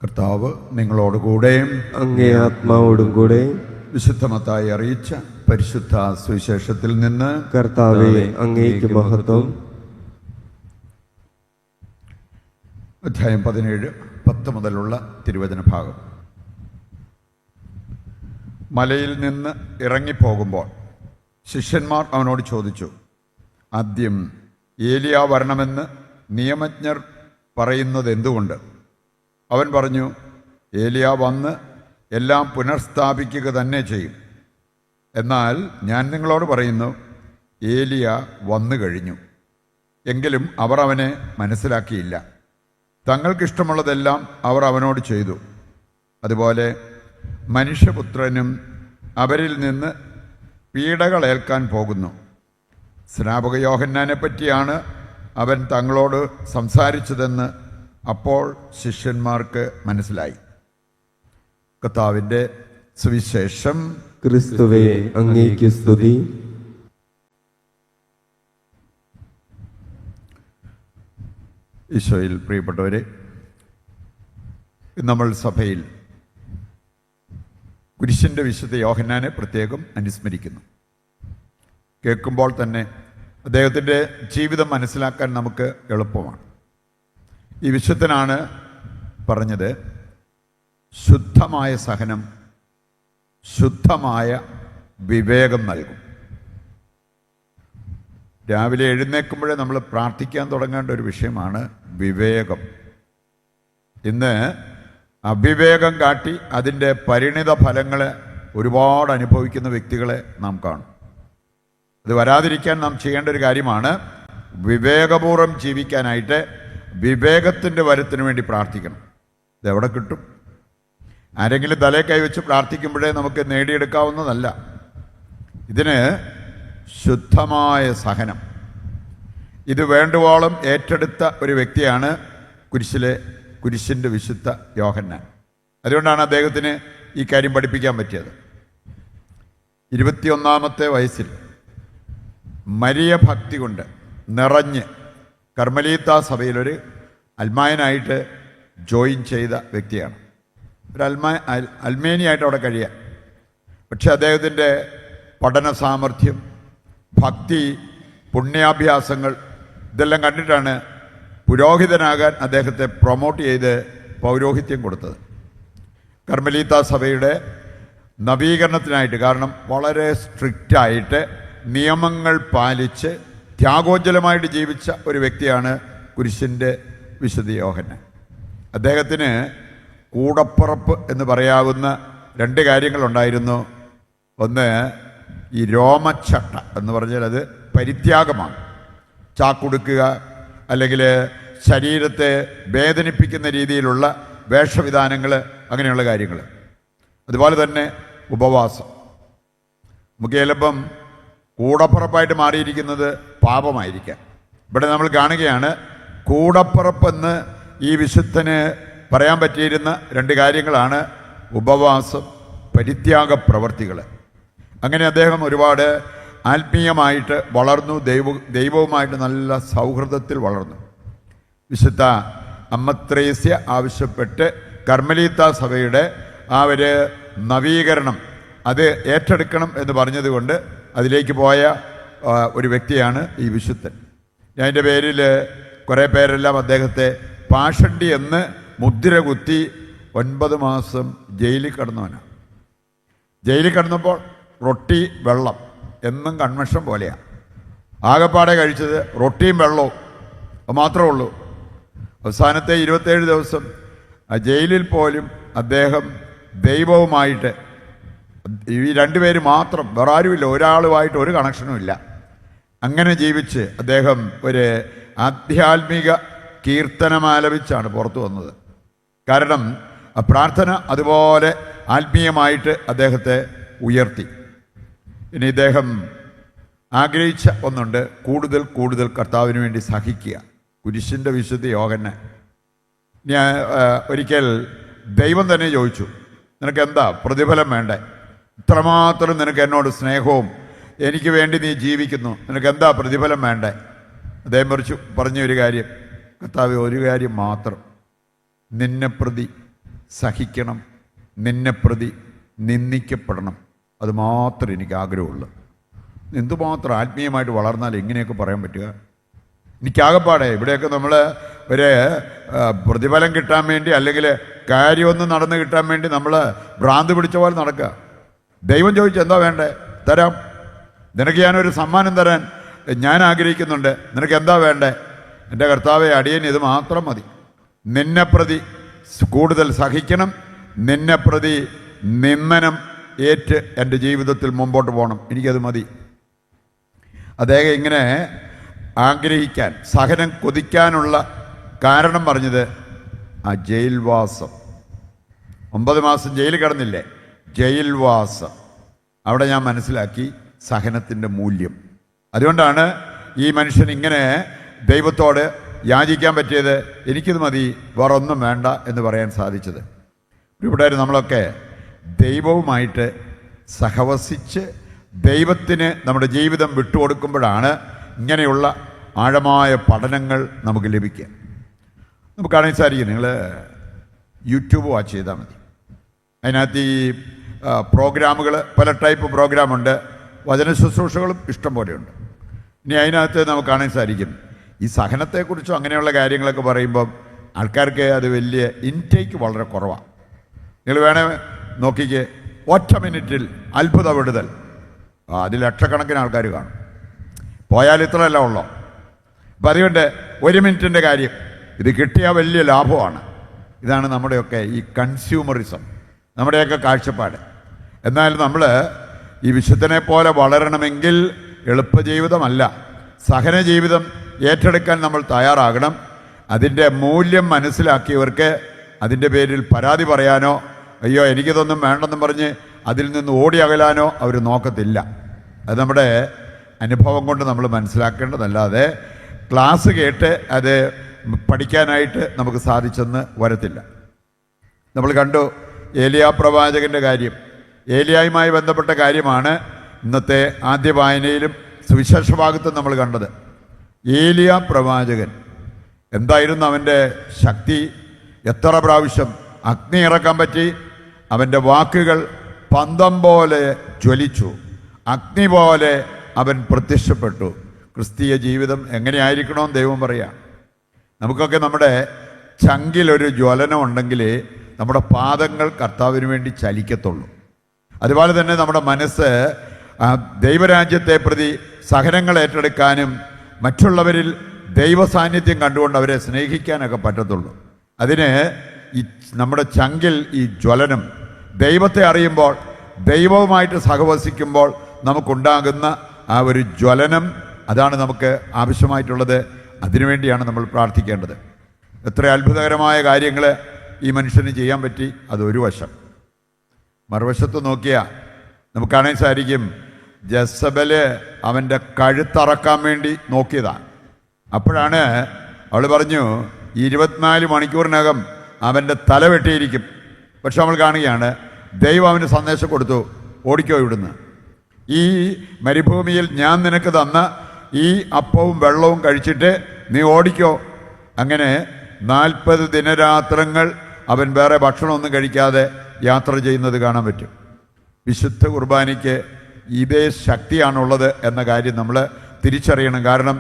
കർത്താവ് നിങ്ങളോടുകൂടെ അങ്ങേ ആത്മാവോടും കൂടെ. വിശുദ്ധ മത്തായി അറിയിച്ച പരിശുദ്ധ സുവിശേഷത്തിൽ നിന്ന് കർത്താവേ, അങ്ങേക്ക് മഹത്വം. അധ്യായം 17, 10 മുതലുള്ള തിരുവചന ഭാഗം. മലയിൽ നിന്ന് ഇറങ്ങിപ്പോകുമ്പോൾ ശിഷ്യന്മാർ അവനോട് ചോദിച്ചു, ആദ്യം ഏലിയ വരണമെന്ന് നിയമജ്ഞർ പറയുന്നത് എന്തുകൊണ്ട്? അവൻ പറഞ്ഞു, ഏലിയ വന്ന് എല്ലാം പുനഃസ്ഥാപിക്കുക തന്നെ ചെയ്യും. എന്നാൽ ഞാൻ നിങ്ങളോട് പറയുന്നു, ഏലിയ വന്നു കഴിഞ്ഞു, എങ്കിലും അവർ അവനെ മനസ്സിലാക്കിയില്ല. തങ്ങൾക്കിഷ്ടമുള്ളതെല്ലാം അവർ അവനോട് ചെയ്തു. അതുപോലെ മനുഷ്യപുത്രനും അവരിൽ നിന്ന് പീഡകളേൽക്കാൻ പോകുന്നു. സ്നാപക യോഹന്നാനെ പറ്റിയാണ് അവൻ തങ്ങളോട് സംസാരിച്ചതെന്ന് അപ്പോൾ ശിഷ്യന്മാർക്ക് മനസ്സിലായി. കർത്താവിൻ്റെ സുവിശേഷം. ക്രിസ്തുവേ, അങ്ങേക്ക് സ്തുതി. ഈശോയിൽ പ്രിയപ്പെട്ടവരെ, നമ്മൾ സഭയിൽ കുരിശിൻ്റെ വിശുദ്ധ യോഹന്നാനെ പ്രത്യേകം അനുസ്മരിക്കുന്നു. കേൾക്കുമ്പോൾ തന്നെ അദ്ദേഹത്തിൻ്റെ ജീവിതം മനസ്സിലാക്കാൻ നമുക്ക് എളുപ്പമാണ്. ഈ വിശുദ്ധനാണ് പറഞ്ഞത്, ശുദ്ധമായ സഹനം ശുദ്ധമായ വിവേകം നൽകും. രാവിലെ എഴുന്നേൽക്കുമ്പോഴേ നമ്മൾ പ്രാർത്ഥിക്കാൻ തുടങ്ങേണ്ട ഒരു വിഷയമാണ് വിവേകം. ഇന്ന് അവിവേകം കാട്ടി അതിൻ്റെ പരിണിത ഫലങ്ങളെ ഒരുപാട് അനുഭവിക്കുന്ന വ്യക്തികളെ നാം കാണും. അത് വരാതിരിക്കാൻ നാം ചെയ്യേണ്ട ഒരു കാര്യമാണ് വിവേകപൂർവ്വം ജീവിക്കാനായിട്ട് വിവേകത്തിൻ്റെ വരത്തിന് വേണ്ടി പ്രാർത്ഥിക്കണം. ഇതെവിടെ കിട്ടും? ആരെങ്കിലും തലേ കൈവച്ച് പ്രാർത്ഥിക്കുമ്പോഴേ നമുക്ക് നേടിയെടുക്കാവുന്നതല്ല. ഇതിന് ശുദ്ധമായ സഹനം, ഇത് വേണ്ടുവോളം ഏറ്റെടുത്ത ഒരു വ്യക്തിയാണ് കുരിശിൻ്റെ വിശുദ്ധ യോഹന്നാൻ. അതുകൊണ്ടാണ് അദ്ദേഹത്തിന് ഈ കാര്യം പഠിപ്പിക്കാൻ പറ്റിയത്. 21-ാമത്തെ വയസ്സിൽ മരിയ ഭക്തി കൊണ്ട് നിറഞ്ഞ് കർമ്മലീത്ത സഭയിലൊരു അൽമായനായിട്ട് ജോയിൻ ചെയ്ത വ്യക്തിയാണ്. ഒരു അൽമേനിയായിട്ട് അവിടെ കഴിയാം. പക്ഷെ അദ്ദേഹത്തിൻ്റെ പഠന സാമർഥ്യം, ഭക്തി, പുണ്യാഭ്യാസങ്ങൾ ഇതെല്ലാം കണ്ടിട്ടാണ് പുരോഹിതനാകാൻ അദ്ദേഹത്തെ പ്രൊമോട്ട് ചെയ്ത് പൗരോഹിത്യം കൊടുത്തത്. കർമ്മലീത്ത സഭയുടെ നവീകരണത്തിനായിട്ട്, കാരണം വളരെ സ്ട്രിക്റ്റായിട്ട് നിയമങ്ങൾ പാലിച്ച് ത്യാഗോജ്വലമായിട്ട് ജീവിച്ച ഒരു വ്യക്തിയാണ് കുരിശിൻ്റെ വിശുദ്ധ യോഹന്നാൻ. അദ്ദേഹത്തിന് കൂടപ്പുറപ്പ് എന്ന് പറയാവുന്ന 2 കാര്യങ്ങളുണ്ടായിരുന്നു. ഒന്ന്, ഈ രോമച്ചട്ട എന്ന് പറഞ്ഞാൽ അത് പരിത്യാഗമാണ്. ചാക്കുടുക്കുക, അല്ലെങ്കിൽ ശരീരത്തെ വേദനിപ്പിക്കുന്ന രീതിയിലുള്ള വേഷവിധാനങ്ങൾ, അങ്ങനെയുള്ള കാര്യങ്ങൾ. അതുപോലെ തന്നെ ഉപവാസം. നമുക്ക് ചിലപ്പം കൂടപ്പുറപ്പായിട്ട് മാറിയിരിക്കുന്നത് പാപമായിരിക്കാം. ഇവിടെ നമ്മൾ കാണുകയാണ്, കൂടപ്പുറപ്പെന്ന് ഈ വിശുദ്ധന് പറയാൻ പറ്റിയിരുന്ന 2 കാര്യങ്ങളാണ് ഉപവാസം, പരിത്യാഗ പ്രവർത്തികൾ. അങ്ങനെ അദ്ദേഹം ഒരുപാട് ആത്മീയമായിട്ട് വളർന്നു, ദൈവവുമായിട്ട് നല്ല സൗഹൃദത്തിൽ വളർന്നു. വിശുദ്ധ അമ്മ ത്രേസ്യ ആവശ്യപ്പെട്ട് കർമ്മലീത്ത സഭയുടെ ആ ഒരു നവീകരണം അത് ഏറ്റെടുക്കണം എന്ന് പറഞ്ഞതുകൊണ്ട് അതിലേക്ക് പോയ ഒരു വ്യക്തിയാണ് ഈ വിശുദ്ധൻ. അതിൻ്റെ പേരിൽ കുറേ പേരെല്ലാം അദ്ദേഹത്തെ പാഷണ്ടി എന്ന് മുദ്ര കുത്തി 9 മാസം ജയിലിൽ കിടന്നവനാണ്. ജയിലിൽ കിടന്നപ്പോൾ റൊട്ടി വെള്ളം എന്നും കൺവെൻഷൻ പോലെയാണ്. ആകെപ്പാടെ കഴിച്ചത് റൊട്ടിയും വെള്ളവും മാത്രമേ ഉള്ളൂ. അവസാനത്തെ 27 ദിവസം ആ ജയിലിൽ പോലും അദ്ദേഹം ദൈവവുമായിട്ട്, ഈ 2 പേര് മാത്രം, വേറെ ആരുമില്ല, ഒരാളുമായിട്ട് ഒരു കണക്ഷനും ഇല്ല. അങ്ങനെ ജീവിച്ച് അദ്ദേഹം ഒരു ആധ്യാത്മിക കീർത്തനമാലപിച്ചാണ് പുറത്തു വന്നത്. കാരണം പ്രാർത്ഥന അതുപോലെ ആത്മീയമായിട്ട് അദ്ദേഹത്തെ ഉയർത്തി. ഇനി ഇദ്ദേഹം ആഗ്രഹിച്ച ഒന്നുണ്ട്, കൂടുതൽ കൂടുതൽ കർത്താവിന് വേണ്ടി സഹിക്കുക. കുരിശിൻ്റെ വിശുദ്ധ യോഹന്നാൻ. ഞാൻ ഒരിക്കൽ ദൈവം തന്നെ ചോദിച്ചു, നിനക്ക് എന്താ പ്രതിഫലം വേണ്ടേ? ഇത്രമാത്രം നിനക്ക് എന്നോട് സ്നേഹവും എനിക്ക് വേണ്ടി നീ ജീവിക്കുന്നു, നിനക്ക് എന്താ പ്രതിഫലം വേണ്ടേ? അദ്ദേഹം പറഞ്ഞ ഒരു കാര്യം, കർത്താവേ, ഒരു കാര്യം മാത്രം, നിന്നെ പ്രതി സഹിക്കണം, നിന്നെ പ്രതി നിന്ദിക്കപ്പെടണം. അത് മാത്രമേ എനിക്ക് ആഗ്രഹമുള്ളൂ. എന്തുമാത്രം ആത്മീയമായിട്ട് വളർന്നാൽ എങ്ങനെയൊക്കെ പറയാൻ പറ്റുക? എനിക്കാകപ്പാടെ ഇവിടെയൊക്കെ നമ്മൾ ഒരു പ്രതിഫലം കിട്ടാൻ വേണ്ടി അല്ലെങ്കിൽ കാര്യമൊന്നും നടന്ന് കിട്ടാൻ വേണ്ടി നമ്മൾ ഭ്രാന്ത് പിടിച്ച പോലെ നടക്കുക. ദൈവം ചോദിച്ചു എന്താ വേണ്ടേ? തരാം. നിനക്ക് ഞാനൊരു സമ്മാനം തരാൻ ഞാൻ ആഗ്രഹിക്കുന്നുണ്ട്, നിനക്ക് എന്താ വേണ്ടേ? എൻ്റെ കർത്താവെ, അടിയൻ ഇത് മാത്രം മതി. നിന്നെ പ്രതി കൂടുതൽ സഹിക്കണം, നിന്നെ പ്രതി നിന്ദനം ഏറ്റ് എൻ്റെ ജീവിതത്തിൽ മുമ്പോട്ട് പോകണം, എനിക്കത് മതി. അദ്ദേഹം ഇങ്ങനെ ആഗ്രഹിക്കാൻ, സഹനം കൊതിക്കാനുള്ള കാരണം പറഞ്ഞത് ആ ജയിൽവാസം. 9 മാസം ജയിലിൽ കിടന്നില്ലേ? ജയിൽവാസം. അവിടെ ഞാൻ മനസ്സിലാക്കി സഹനത്തിൻ്റെ മൂല്യം. അതുകൊണ്ടാണ് ഈ മനുഷ്യൻ ഇങ്ങനെ ദൈവത്തോട് യാചിക്കാൻ പറ്റിയത്. എനിക്കിത് മതി, വേറെ ഒന്നും വേണ്ട എന്ന് പറയാൻ സാധിച്ചത്. ഇവിടെ നമ്മളൊക്കെ ദൈവവുമായിട്ട് സഹവസിച്ച് ദൈവത്തിന് നമ്മുടെ ജീവിതം വിട്ടുകൊടുക്കുമ്പോഴാണ് ഇങ്ങനെയുള്ള ആഴമായ പഠനങ്ങൾ നമുക്ക് ലഭിക്കുക. നമുക്കാണെങ്കിൽ സാധിക്കും, നിങ്ങൾ യൂട്യൂബ് വാച്ച് ചെയ്താൽ മതി. അതിനകത്ത് ഈ പ്രോഗ്രാമുകൾ, പല ടൈപ്പ് പ്രോഗ്രാമുണ്ട്, വചന ശുശ്രൂഷകളും ഇഷ്ടം പോലെയുണ്ട്. ഇനി അതിനകത്ത് നമുക്കാണെങ്കിൽ സാധിക്കും ഈ സഹനത്തെക്കുറിച്ചും അങ്ങനെയുള്ള കാര്യങ്ങളൊക്കെ പറയുമ്പം ആൾക്കാർക്ക് അത് വലിയ ഇൻടേക്ക് വളരെ കുറവാണ്. നിങ്ങൾ വേണേ നോക്കിക്ക്, ഒറ്റ മിനിറ്റിൽ അത്ഭുത വിടുതൽ, അതിൽ ലക്ഷക്കണക്കിന് ആൾക്കാർ കാണും. പോയാൽ ഇത്രയല്ല ഉള്ളോ. അപ്പം അതുകൊണ്ട് 1 മിനിറ്റിൻ്റെ കാര്യം, ഇത് കിട്ടിയാൽ വലിയ ലാഭമാണ്. ഇതാണ് നമ്മുടെയൊക്കെ ഈ കൺസ്യൂമറിസം, നമ്മുടെയൊക്കെ കാഴ്ചപ്പാട്. എന്നാൽ നമ്മൾ ഈ വിശുദ്ധനെ പോലെ വളരണമെങ്കിൽ എളുപ്പജീവിതമല്ല, സഹന ജീവിതം ഏറ്റെടുക്കാൻ നമ്മൾ തയ്യാറാകണം. അതിൻ്റെ മൂല്യം മനസ്സിലാക്കിയവർക്ക് അതിൻ്റെ പേരിൽ പരാതി പറയാനോ അയ്യോ എനിക്കിതൊന്നും വേണ്ടെന്നും പറഞ്ഞ് അതിൽ നിന്ന് ഓടി അകലാനോ അവർ നോക്കത്തില്ല. അത് നമ്മുടെ അനുഭവം കൊണ്ട് നമ്മൾ മനസ്സിലാക്കേണ്ടതല്ലാതെ ക്ലാസ് കേട്ട് അത് പഠിക്കാനായിട്ട് നമുക്ക് സാധിച്ചെന്ന് വരത്തില്ല. നമ്മൾ കണ്ടു ഏലിയാ പ്രവാചകൻ്റെ കാര്യം. ഏലിയായുമായി ബന്ധപ്പെട്ട കാര്യമാണ് ഇന്നത്തെ ആദ്യ വായനയിലും സുവിശേഷ ഭാഗത്തും നമ്മൾ കണ്ടത്. ഏലിയ പ്രവാചകൻ എന്തായിരുന്നു അവൻ്റെ ശക്തി? എത്ര പ്രാവശ്യം അഗ്നി ഇറക്കാൻ പറ്റി? അവൻ്റെ വാക്കുകൾ പന്തം പോലെ ജ്വലിച്ചു, അഗ്നി പോലെ അവൻ പ്രത്യക്ഷപ്പെട്ടു. ക്രിസ്തീയ ജീവിതം എങ്ങനെയായിരിക്കണമെന്ന് ദൈവം പറയാം. നമുക്കൊക്കെ നമ്മുടെ ചങ്കിലൊരു ജ്വലനം ഉണ്ടെങ്കിൽ നമ്മുടെ പാദങ്ങൾ കർത്താവിന് വേണ്ടി ചലിക്കത്തുള്ളൂ. അതുപോലെ തന്നെ നമ്മുടെ മനസ്സ് ദൈവരാജ്യത്തെ പ്രതി സഹനങ്ങൾ ഏറ്റെടുക്കാനും മറ്റുള്ളവരിൽ ദൈവ സാന്നിധ്യം കണ്ടുകൊണ്ട് അവരെ സ്നേഹിക്കാനൊക്കെ പറ്റത്തുള്ളൂ. അതിന് ഈ നമ്മുടെ ചങ്കിൽ ഈ ജ്വലനം, ദൈവത്തെ അറിയുമ്പോൾ, ദൈവവുമായിട്ട് സഹവസിക്കുമ്പോൾ നമുക്കുണ്ടാകുന്ന ആ ഒരു ജ്വലനം, അതാണ് നമുക്ക് ആവശ്യമായിട്ടുള്ളത്. അതിനുവേണ്ടിയാണ് നമ്മൾ പ്രാർത്ഥിക്കേണ്ടത്. എത്ര അത്ഭുതകരമായ കാര്യങ്ങൾ ഈ മനുഷ്യന് ചെയ്യാൻ പറ്റി. അതൊരു വശം. മറുവശത്ത് നോക്കിയാൽ നമുക്കാണെങ്കിൽ സാധിക്കും, ജസബല് അവൻ്റെ കഴുത്തറക്കാൻ വേണ്ടി നോക്കിയതാണ്. അപ്പോഴാണ് അവൾ പറഞ്ഞു 24 മണിക്കൂറിനകം അവൻ്റെ തല വെട്ടിയിരിക്കും. പക്ഷെ നമ്മൾ കാണുകയാണ് ദൈവം അവന് സന്ദേശം കൊടുത്തു, ഓടിക്കോ ഇവിടുന്ന്. ഈ മരുഭൂമിയിൽ ഞാൻ നിനക്ക് തന്ന ഈ അപ്പവും വെള്ളവും കഴിച്ചിട്ട് നീ ഓടിക്കോ. അങ്ങനെ 40 ദിനരാത്രങ്ങൾ അവൻ വേറെ ഭക്ഷണമൊന്നും കഴിക്കാതെ യാത്ര ചെയ്യുന്നത് കാണാൻ പറ്റും. വിശുദ്ധ കുർബാനയ്ക്ക് ഇതേ ശക്തിയാണുള്ളത് എന്ന കാര്യം നമ്മൾ തിരിച്ചറിയണം. കാരണം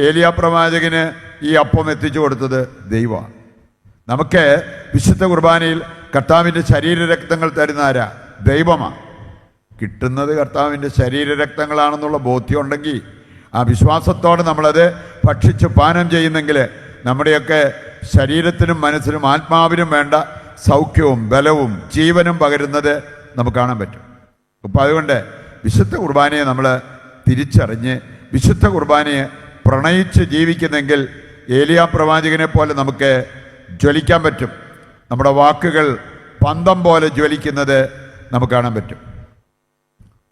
ഏലിയാ പ്രവാചകന് ഈ അപ്പം എത്തിച്ചു കൊടുത്തത് ദൈവമാണ്. നമുക്ക് വിശുദ്ധ കുർബാനയിൽ കർത്താവിൻ്റെ ശരീരരക്തങ്ങൾ തരുന്ന ആരാ? ദൈവമാണ്. കിട്ടുന്നത് കർത്താവിൻ്റെ ശരീരരക്തങ്ങളാണെന്നുള്ള ബോധ്യം ഉണ്ടെങ്കിൽ, ആ വിശ്വാസത്തോടെ നമ്മളത് ഭക്ഷിച്ച് പാനം ചെയ്യുന്നെങ്കിൽ നമ്മുടെയൊക്കെ ശരീരത്തിനും മനസ്സിനും ആത്മാവിനും വേണ്ട സൗഖ്യവും ബലവും ജീവനും പകരുന്നത് നമുക്ക് കാണാൻ പറ്റും. അപ്പം അതുകൊണ്ട് വിശുദ്ധ കുർബാനയെ നമ്മൾ തിരിച്ചറിഞ്ഞ് വിശുദ്ധ കുർബാനയെ പ്രണയിച്ച് ജീവിക്കുന്നെങ്കിൽ ഏലിയാ പ്രവാചകനെ പോലെ നമുക്ക് ജ്വലിക്കാൻ പറ്റും. നമ്മുടെ വാക്കുകൾ പന്തം പോലെ ജ്വലിക്കുന്നത് നമുക്ക് കാണാൻ പറ്റും.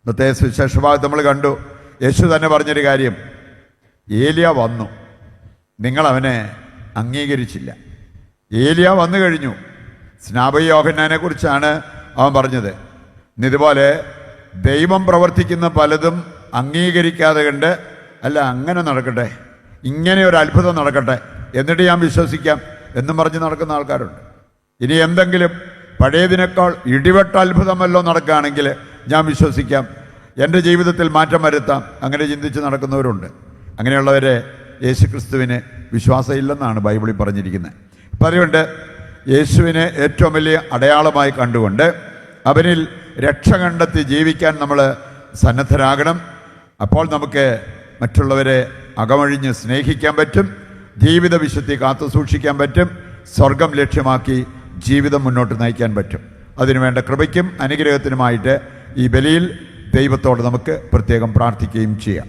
ഇന്നത്തെ സുവിശേഷഭാഗത്ത് നമ്മൾ കണ്ടു, യേശു തന്നെ പറഞ്ഞൊരു കാര്യം, ഏലിയ വന്നു, നിങ്ങൾ അവനെ അംഗീകരിച്ചില്ല. ഏലിയ വന്നു കഴിഞ്ഞു. സ്നാപക യോഹന്നാനെ കുറിച്ചാണ് അവൻ പറഞ്ഞത്. ഇതുപോലെ ദൈവം പ്രവർത്തിക്കുന്ന പലതും അംഗീകരിക്കാതെ കണ്ട്, അല്ല അങ്ങനെ നടക്കട്ടെ, ഇങ്ങനെ ഒരു അത്ഭുതം നടക്കട്ടെ, എന്നിട്ട് ഞാൻ വിശ്വസിക്കാം എന്നും പറഞ്ഞ് നടക്കുന്ന ആൾക്കാരുണ്ട്. ഇനി എന്തെങ്കിലും പഴയതിനേക്കാൾ ഇടിവെട്ട അത്ഭുതമല്ലോ നടക്കുകയാണെങ്കിൽ ഞാൻ വിശ്വസിക്കാം, എൻ്റെ ജീവിതത്തിൽ മാറ്റം വരുത്താം. അങ്ങനെ ചിന്തിച്ച് നടക്കുന്നവരുണ്ട്. അങ്ങനെയുള്ളവരെ യേശുക്രിസ്തുവിന് വിശ്വാസമില്ലെന്നാണ് ബൈബിളിൽ പറഞ്ഞിരിക്കുന്നത്. അപ്പം അതുകൊണ്ട് യേശുവിനെ ഏറ്റവും വലിയ അടയാളമായി കണ്ടുകൊണ്ട് അവനിൽ രക്ഷ കണ്ടെത്തി ജീവിക്കാൻ നമ്മൾ സന്നദ്ധരാകണം. അപ്പോൾ നമുക്ക് മറ്റുള്ളവരെ അകമഴിഞ്ഞ് സ്നേഹിക്കാൻ പറ്റും, ജീവിത വിശുദ്ധി കാത്തു സൂക്ഷിക്കാൻ പറ്റും, സ്വർഗം ലക്ഷ്യമാക്കി ജീവിതം മുന്നോട്ട് നയിക്കാൻ പറ്റും. അതിനുവേണ്ട കൃപയ്ക്കും അനുഗ്രഹത്തിനുമായിട്ട് ഈ ബലിയിൽ ദൈവത്തോട് നമുക്ക് പ്രത്യേകം പ്രാർത്ഥിക്കുകയും ചെയ്യാം.